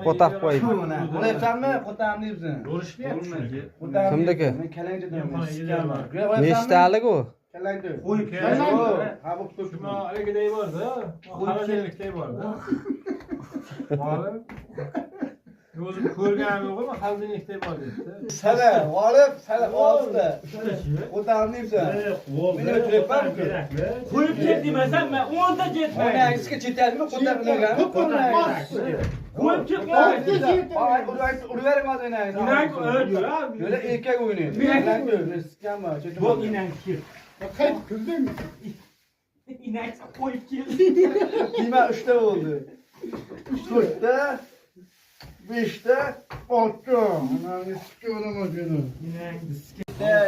Qo'taq qo'yib. Bo'layapsanmi? Qo'taqim deyapsan. Ko'rishmayapti. Kimniki? Men kalangcha Nechtalik u? Kalangcha. Qo'yib Ha bu ko'p. Shuna haligiday bor-da. Xaladelikday bor-da. Ma'lum. O'zim ko'rganim yo'q, ammo xaladelikday bor dedi. Sala, g'olib, sala olibdi. Qo'taqim deyapsan. Men o'tiribman. Qo'yib ket demasan, men 10 ta ketmayman. Ona angizga chetyapmi? Qo'taqim degan. Qo'yib ket. Urverim hozir enang. Inak o'ldi. Yo'la erkak o'ynaydi. Kalangcha, sikkanmi? Bu inak ket. Qayt kuldingmi? Inak qo'yib ket. Kima 3 ta bo'ldi. 4 ta, 5 ta, 6 ta. Mana sikkanam o'zini.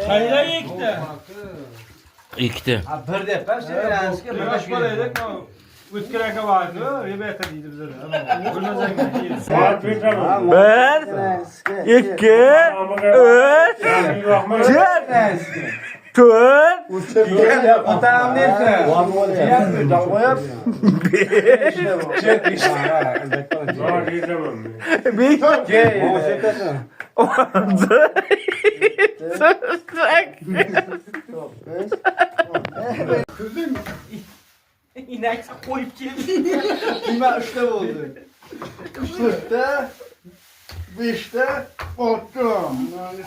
Qayda ekdi? Ikkita. Ha bir deb, senangizga bir Yosh bola edik, o'tkir aka bordi, rebeta deydi bizlar. Bilmasanglar. 1 2 3 4 Qo'taqim deyapsan. Deyapti, dal qo'yib. 5 Kuldingmi? Inak qo'yib ket. Kima 3 ta bo'ldi. 4 ta, 5 ta, 6 ta. Mana